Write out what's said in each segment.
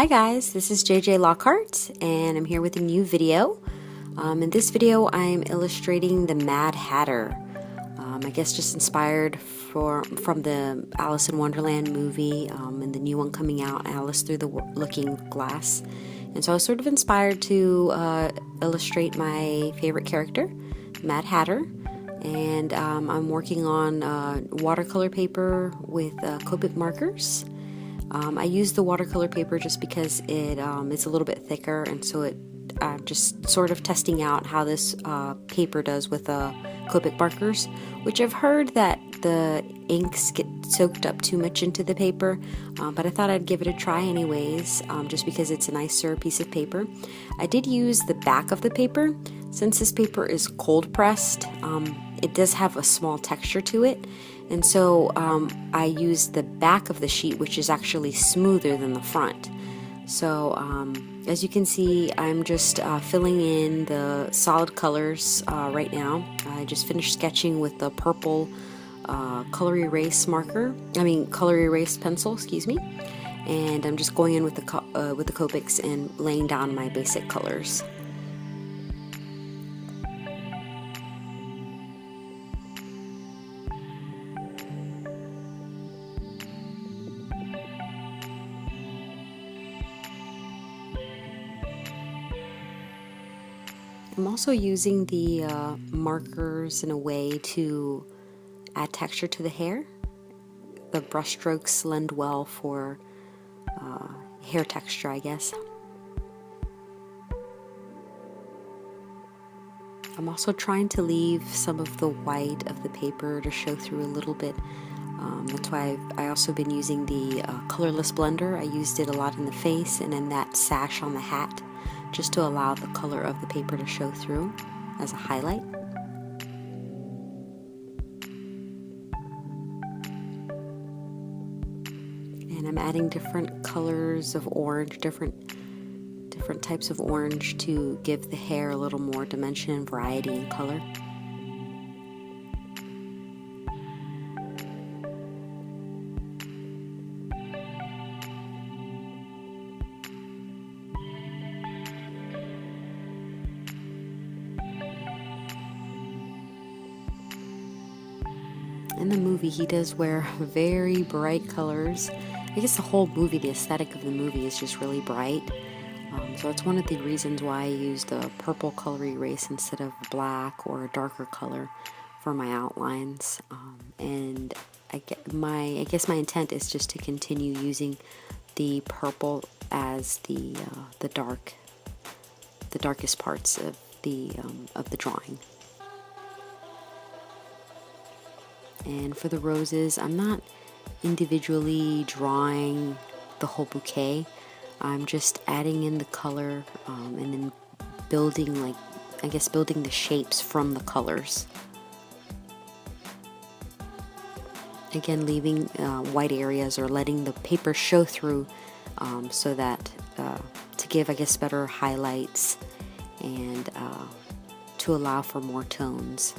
Hi guys, this is jjlockhART and I'm here with a new video. In this video I'm illustrating the MadHatter. I guess just inspired from the Alice in Wonderland movie and the new one coming out, Alice Through the Looking Glass. And so I was sort of inspired to illustrate my favorite character, MadHatter. And I'm working on watercolor paper with Copic markers. I use the watercolor paper just because it's a little bit thicker, and so I'm just sort of testing out how this paper does with Copic markers, which I've heard that the inks get soaked up too much into the paper, but I thought I'd give it a try anyways, just because it's a nicer piece of paper. I did use the back of the paper. Since this paper is cold pressed, it does have a small texture to it, and so I used the back of the sheet, which is actually smoother than the front. So as you can see, I'm just filling in the solid colors right now. I just finished sketching with the purple color erase pencil, excuse me, and I'm just going in with the Copics and laying down my basic colors. I'm also using the markers in a way to add texture to the hair. The brush strokes lend well for hair texture, I guess. I'm also trying to leave some of the white of the paper to show through a little bit. That's why I've also been using the colorless blender. I used it a lot in the face and in that sash on the hat, just to allow the color of the paper to show through as a highlight. And I'm adding different colors of orange, different types of orange to give the hair a little more dimension and variety in color. In the movie, he does wear very bright colors. I guess the whole movie, the aesthetic of the movie is just really bright. So that's one of the reasons why I used a purple color erase instead of black or a darker color for my outlines. And I guess my intent is just to continue using the purple as the darkest parts of the drawing. And for the roses, I'm not individually drawing the whole bouquet. I'm just adding in the color and then building the shapes from the colors. Again, leaving white areas or letting the paper show through so that to give, I guess, better highlights and to allow for more tones.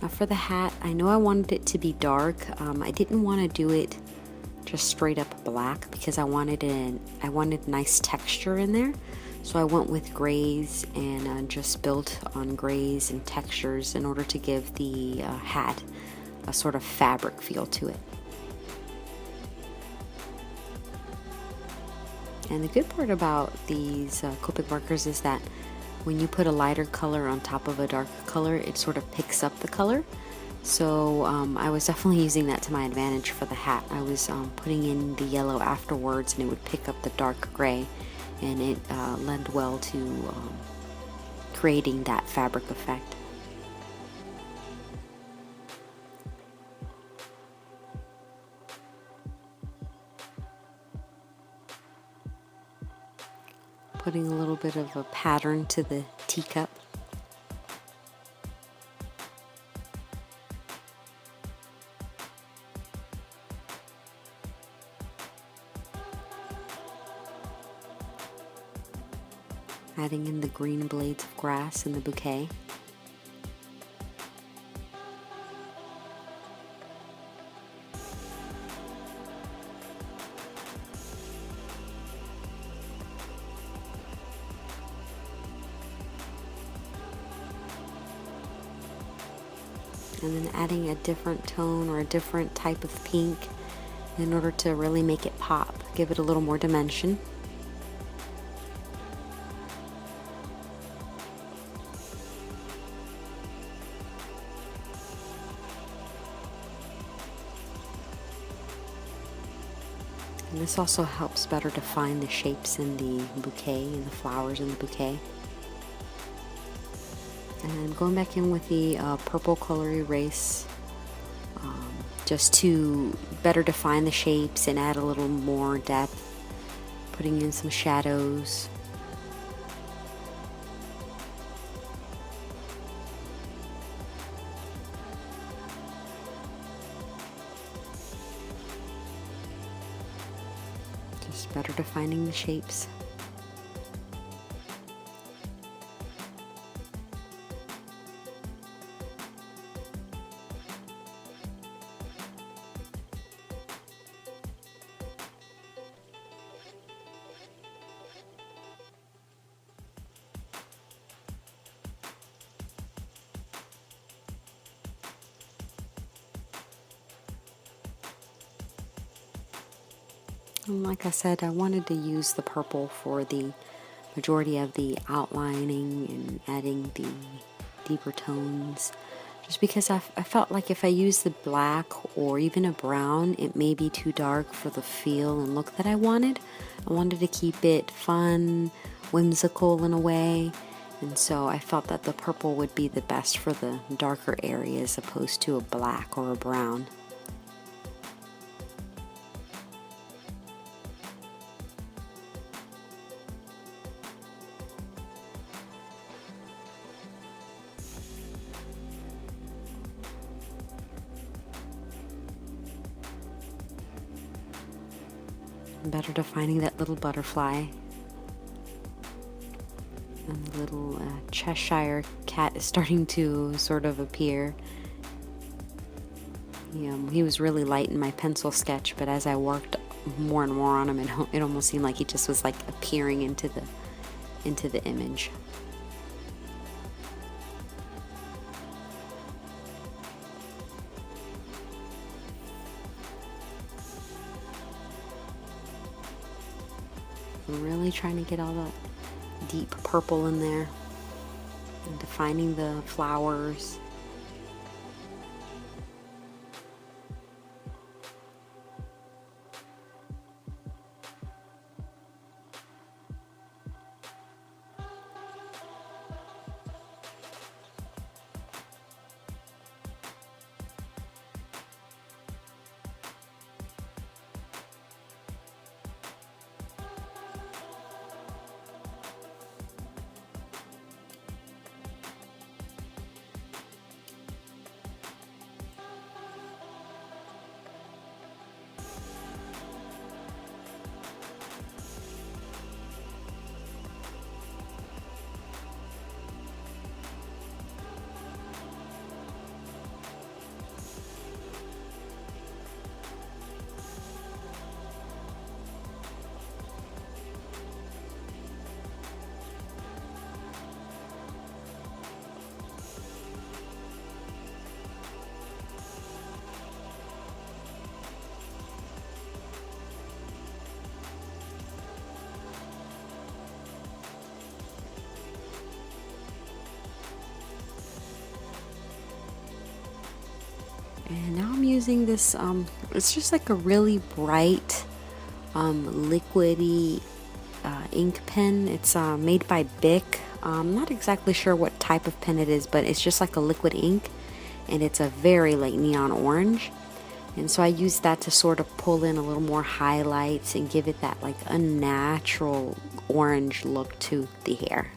Now for the hat, I know I wanted it to be dark. I didn't want to do it just straight up black because I wanted nice texture in there. So I went with grays and just built on grays and textures in order to give the hat a sort of fabric feel to it. And the good part about these Copic markers is that when you put a lighter color on top of a darker color, it sort of picks up the color. So I was definitely using that to my advantage for the hat. I was putting in the yellow afterwards, and it would pick up the dark gray, and it lent well to creating that fabric effect. Putting a little bit of a pattern to the teacup. Adding in the green blades of grass in the bouquet. and then adding a different tone or a different type of pink in order to really make it pop, give it a little more dimension. And this also helps better define the shapes in the bouquet and the flowers in the bouquet. And going back in with the purple color erase, just to better define the shapes and add a little more depth, putting in some shadows. Just better defining the shapes. And like I said, I wanted to use the purple for the majority of the outlining and adding the deeper tones, just because I felt like if I used the black or even a brown, it may be too dark for the feel and look that I wanted. I wanted to keep it fun, whimsical in a way, and so I felt that the purple would be the best for the darker areas opposed to a black or a brown. Better defining that little butterfly, and the little Cheshire cat is starting to sort of appear. He was really light in my pencil sketch, but as I worked more and more on him, it almost seemed like he just was like appearing into the image. I'm really trying to get all that deep purple in there and defining the flowers. And now I'm using this, it's just like a really bright, liquidy ink pen. It's made by Bic. I'm not exactly sure what type of pen it is, but it's just like a liquid ink, and it's a very like neon orange. And so I use that to sort of pull in a little more highlights and give it that like unnatural orange look to the hair.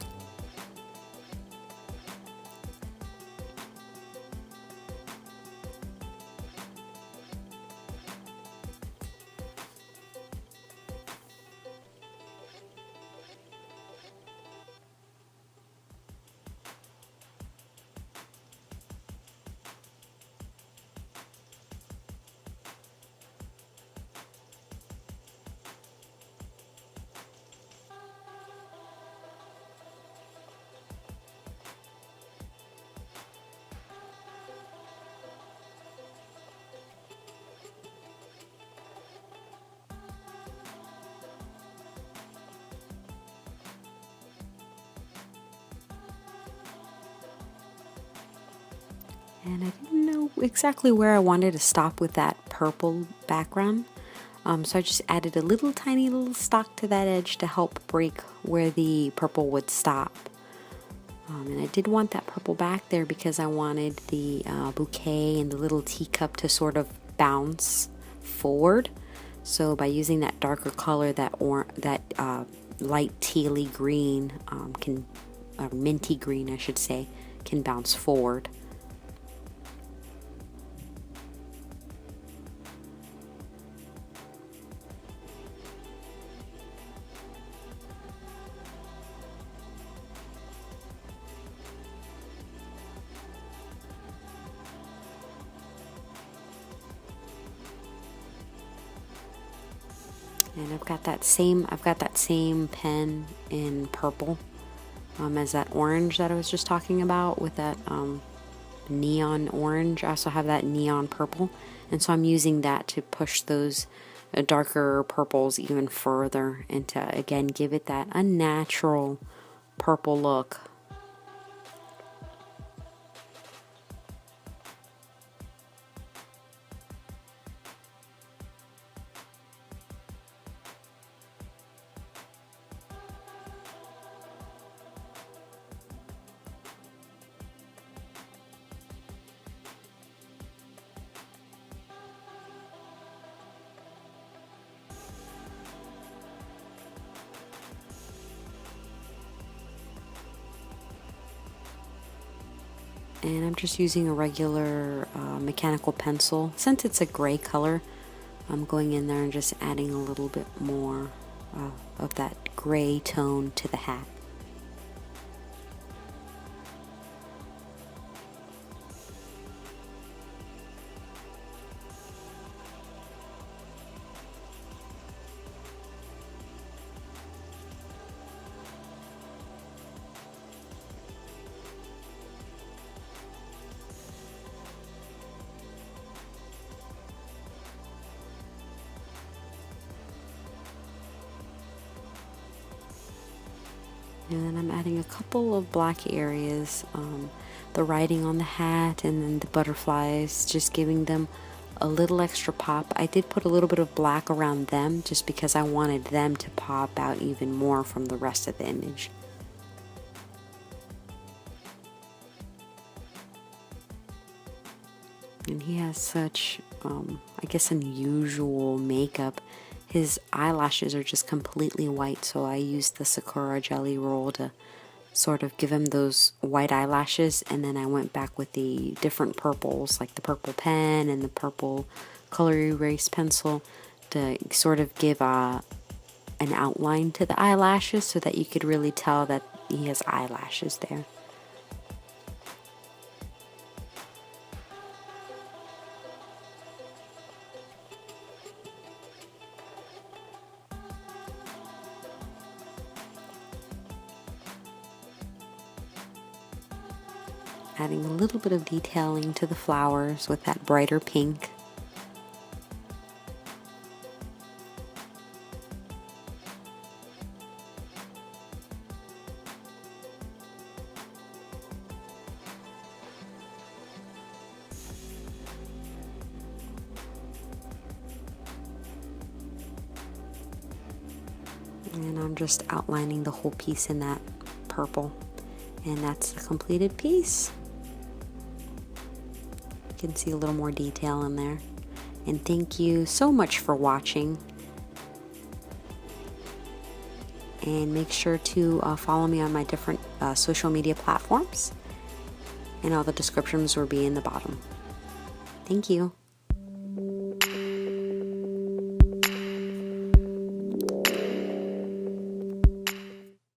And I didn't know exactly where I wanted to stop with that purple background. So I just added a little tiny little stalk to that edge to help break where the purple would stop. And I did want that purple back there because I wanted the bouquet and the little teacup to sort of bounce forward. So by using that darker color, that light tealy green minty green, I should say, can bounce forward. And I've got that same pen in purple as that orange that I was just talking about with that neon orange. I also have that neon purple, and so I'm using that to push those darker purples even further and to again give it that unnatural purple look. And I'm just using a regular mechanical pencil. Since it's a gray color, I'm going in there and just adding a little bit more of that gray tone to the hat. And then I'm adding a couple of black areas, the writing on the hat and then the butterflies, just giving them a little extra pop. I did put a little bit of black around them just because I wanted them to pop out even more from the rest of the image. And he has such, I guess, unusual makeup. His eyelashes are just completely white, so I used the SAKURA Jelly Roll to sort of give him those white eyelashes, and then I went back with the different purples, like the purple pen and the purple COL-ERASE pencil, to sort of give an outline to the eyelashes so that you could really tell that he has eyelashes there. Adding a little bit of detailing to the flowers with that brighter pink. And I'm just outlining the whole piece in that purple. And that's the completed piece. You can see a little more detail in there. And thank you so much for watching. And make sure to follow me on my different social media platforms. And all the descriptions will be in the bottom. Thank you.